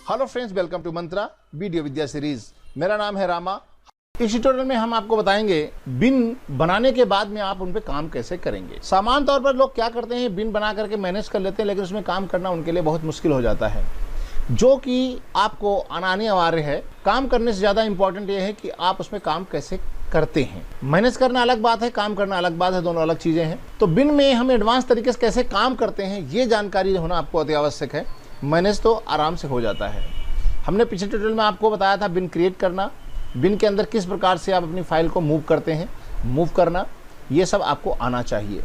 Hello friends, welcome to Mantra video Vidya series. मेरा नाम है रामा। इस ट्यूटोरियल में हम आपको बताएंगे बिन बनाने के बाद में आप उन पे काम कैसे करेंगे। सामान्य तौर पर लोग क्या करते हैं, बिन बना करके मैनेज कर लेते हैं, लेकिन उसमें काम करना उनके लिए बहुत मुश्किल हो जाता है, जो कि आपको अनिवार्य है। काम करने से ज़्यादा इंपॉर्टेंट ये है कि आप उसमें काम कैसे करते हैं। मैनेज करना अलग बात है, काम करना अलग बात है, दोनों अलग चीज़ें हैं। तो बिन में हम एडवांस तरीके से कैसे काम करते हैं, ये जानकारी होना आपको अति आवश्यक है। मैनेज तो आराम से हो जाता है। हमने पिछले ट्यूटोरियल में आपको बताया था बिन क्रिएट करना, बिन के अंदर किस प्रकार से आप अपनी फाइल को मूव करते हैं, मूव करना, ये सब आपको आना चाहिए।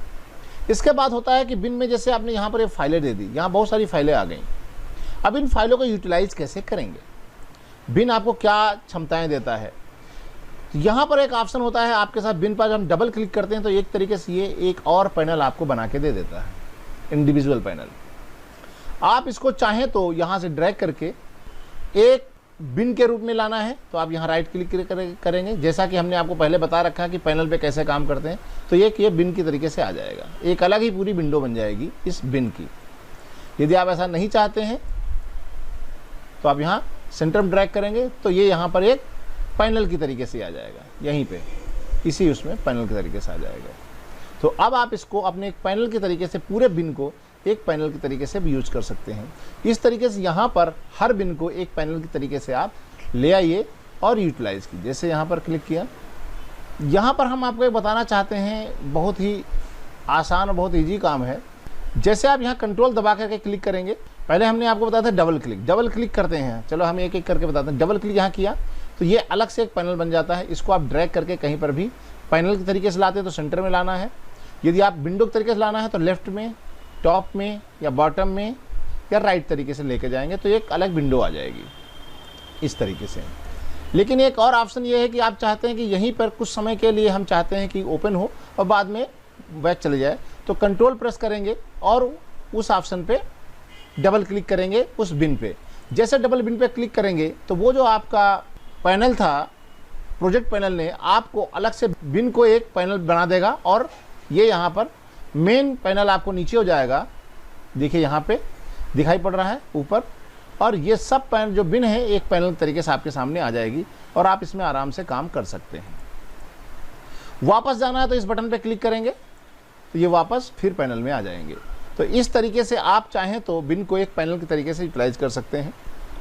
इसके बाद होता है कि बिन में जैसे आपने यहाँ पर ये फाइलें दे दी, यहाँ बहुत सारी फाइलें आ गई। अब इन फाइलों को यूटिलाइज कैसे करेंगे, बिन आपको क्या क्षमताएं देता है। यहाँ पर एक ऑप्शन होता है आपके साथ बिन पर जब हम डबल क्लिक करते हैं तो एक तरीके से ये एक और पैनल आपको बना के दे देता है, इंडिविजुअल पैनल। आप इसको चाहें तो यहाँ से ड्रैग करके एक बिन के रूप में लाना है तो आप यहाँ राइट क्लिक करेंगे, जैसा कि हमने आपको पहले बता रखा है कि पैनल पे कैसे काम करते हैं। तो ये बिन की तरीके से आ जाएगा, एक अलग ही पूरी विंडो बन जाएगी इस बिन की। यदि आप ऐसा नहीं चाहते हैं तो आप यहाँ सेंटर में ड्रैग करेंगे तो ये यहाँ पर एक पैनल की तरीके से आ जाएगा, यहीं पे इसी उसमें पैनल के तरीके से आ जाएगा। तो अब आप इसको अपने एक पैनल के तरीके से पूरे बिन को एक पैनल के तरीके से भी यूज कर सकते हैं। इस तरीके से यहाँ पर हर बिन को एक पैनल के तरीके से आप ले आइए और यूटिलाइज कीजिए। जैसे यहाँ पर क्लिक किया, यहाँ पर हम आपको एक बताना चाहते हैं, बहुत ही आसान और बहुत ईजी काम है। जैसे आप यहाँ कंट्रोल दबा करके क्लिक करेंगे, पहले हमने आपको बताया था डबल क्लिक करते हैं। चलो हम एक एक करके बताते हैं। डबल क्लिक यहाँ किया तो ये अलग से एक पैनल बन जाता है। इसको आप ड्रैग करके कहीं पर भी पैनल के तरीके से लाते हैं तो सेंटर में लाना है। यदि आप विंडो के तरीके से लाना है तो लेफ्ट में, टॉप में या बॉटम में या राइट तरीके से लेके जाएंगे तो एक अलग विंडो आ जाएगी इस तरीके से। लेकिन एक और ऑप्शन ये है कि आप चाहते हैं कि यहीं पर कुछ समय के लिए हम चाहते हैं कि ओपन हो और बाद में बैक चले जाए, तो कंट्रोल प्रेस करेंगे और उस ऑप्शन पे डबल क्लिक करेंगे उस बिन पे। जैसे डबल बिन पे क्लिक करेंगे तो वो जो आपका पैनल था, प्रोजेक्ट पैनल ने आपको अलग से बिन को एक पैनल बना देगा और ये यहाँ पर मेन पैनल आपको नीचे हो जाएगा। देखिए यहाँ पे दिखाई पड़ रहा है ऊपर, और ये सब पैनल जो बिन है एक पैनल तरीके से आपके सामने आ जाएगी और आप इसमें आराम से काम कर सकते हैं। वापस जाना है तो इस बटन पे क्लिक करेंगे तो ये वापस फिर पैनल में आ जाएंगे। तो इस तरीके से आप चाहें तो बिन को एक पैनल के तरीके से यूटिलाइज कर सकते हैं।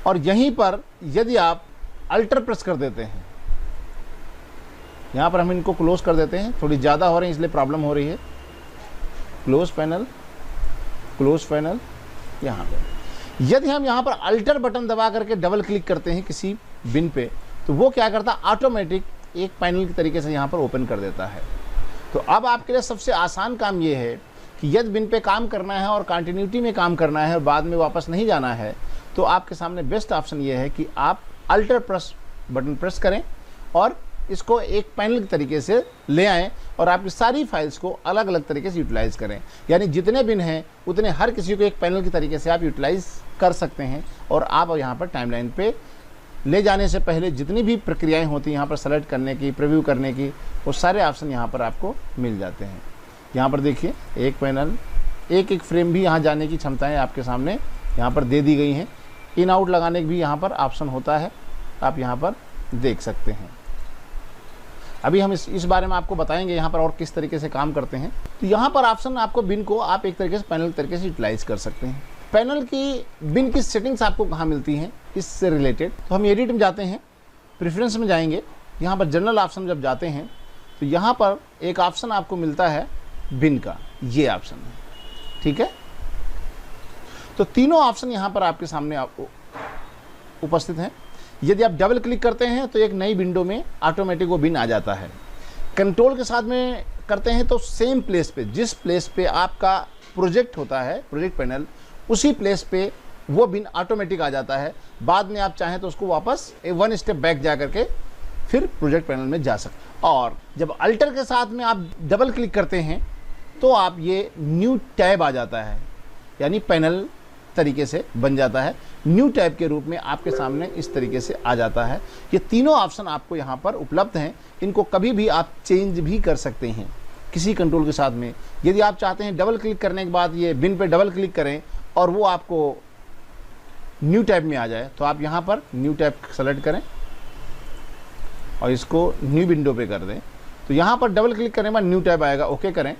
और यहीं पर यदि आप अल्टर प्रेस कर देते हैं, यहाँ पर हम इनको क्लोज कर देते हैं, थोड़ी ज़्यादा हो रही है इसलिए प्रॉब्लम हो रही है। क्लोज पैनल यहाँ पे यदि हम यहाँ पर अल्टर बटन दबा करके डबल क्लिक करते हैं किसी बिन पे तो वो क्या करता है, ऑटोमेटिक एक पैनल के तरीके से यहाँ पर ओपन कर देता है। तो अब आपके लिए सबसे आसान काम ये है कि यदि बिन पे काम करना है और कंटिन्यूटी में काम करना है और बाद में वापस नहीं जाना है तो आपके सामने बेस्ट ऑप्शन ये है कि आप अल्टर प्रेस बटन प्रेस करें और इसको एक पैनल के तरीके से ले आएं और आपकी सारी फाइल्स को अलग अलग तरीके से यूटिलाइज करें। यानी जितने बिन हैं उतने हर किसी को एक पैनल के तरीके से आप यूटिलाइज कर सकते हैं। और आप यहाँ पर टाइमलाइन पे ले जाने से पहले जितनी भी प्रक्रियाएं होती हैं यहाँ पर सेलेक्ट करने की, प्रीव्यू करने की, वो सारे ऑप्शन यहाँ पर आपको मिल जाते हैं। यहाँ पर देखिए एक पैनल, एक एक फ्रेम भी यहाँ जाने की क्षमताएँ आपके सामने यहाँ पर दे दी गई हैं। इन आउट लगाने की भी यहाँ पर ऑप्शन होता है, आप यहाँ पर देख सकते हैं। अभी हम इस बारे में आपको बताएंगे यहाँ पर और किस तरीके से काम करते हैं। तो यहाँ पर ऑप्शन आपको बिन को आप एक तरीके से पैनल तरीके से यूटिलाइज कर सकते हैं। पैनल की बिन की सेटिंग्स आपको कहाँ मिलती हैं इससे रिलेटेड, तो हम एडिट में जाते हैं, प्रेफरेंस में जाएंगे, यहाँ पर जनरल ऑप्शन जब जाते हैं तो यहाँ पर एक ऑप्शन आपको मिलता है बिन का, ये ऑप्शन है, ठीक है। तो तीनों ऑप्शन यहाँ पर आपके सामने आपको उपस्थित हैं। यदि आप डबल क्लिक करते हैं तो एक नई विंडो में ऑटोमेटिक वो बिन आ जाता है। कंट्रोल के साथ में करते हैं तो सेम प्लेस पे, जिस प्लेस पे आपका प्रोजेक्ट होता है, प्रोजेक्ट पैनल, उसी प्लेस पे वो बिन ऑटोमेटिक आ जाता है। बाद में आप चाहें तो उसको वापस वन स्टेप बैक जा करके फिर प्रोजेक्ट पैनल में जा सकते। और जब अल्टर के साथ में आप डबल क्लिक करते हैं तो आप ये न्यू टैब आ जाता है, यानी पैनल तरीके से बन जाता है, न्यू टैब के रूप में आपके सामने इस तरीके से आ जाता है। ये तीनों ऑप्शन आपको यहाँ पर उपलब्ध हैं, इनको कभी भी आप चेंज भी कर सकते हैं किसी कंट्रोल के साथ में। यदि आप चाहते हैं डबल क्लिक करने के बाद ये बिन पे डबल क्लिक करें और वो आपको न्यू टैब में आ जाए तो आप यहाँ पर न्यू टैब सेलेक्ट करें और इसको न्यू विंडो पे कर दें। तो यहाँ पर डबल क्लिक करने के बाद न्यू टैब आएगा, ओके करें।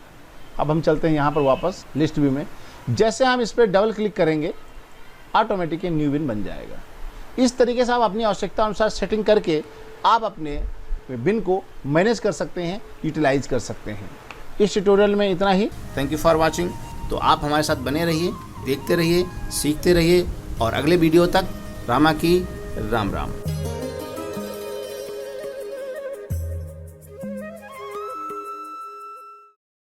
अब हम चलते हैं यहाँ पर वापस लिस्ट व्यू में। जैसे हम इस पर डबल क्लिक करेंगे ऑटोमेटिक न्यू विन बन जाएगा। इस तरीके से आप अपनी आवश्यकता अनुसार सेटिंग करके आप अपने बिन को मैनेज कर सकते हैं, यूटिलाइज कर सकते हैं। इस ट्यूटोरियल में इतना ही। Thank you for watching. तो आप हमारे साथ बने रहिए, देखते रहिए, सीखते रहिए और अगले वीडियो तक रामा की राम राम।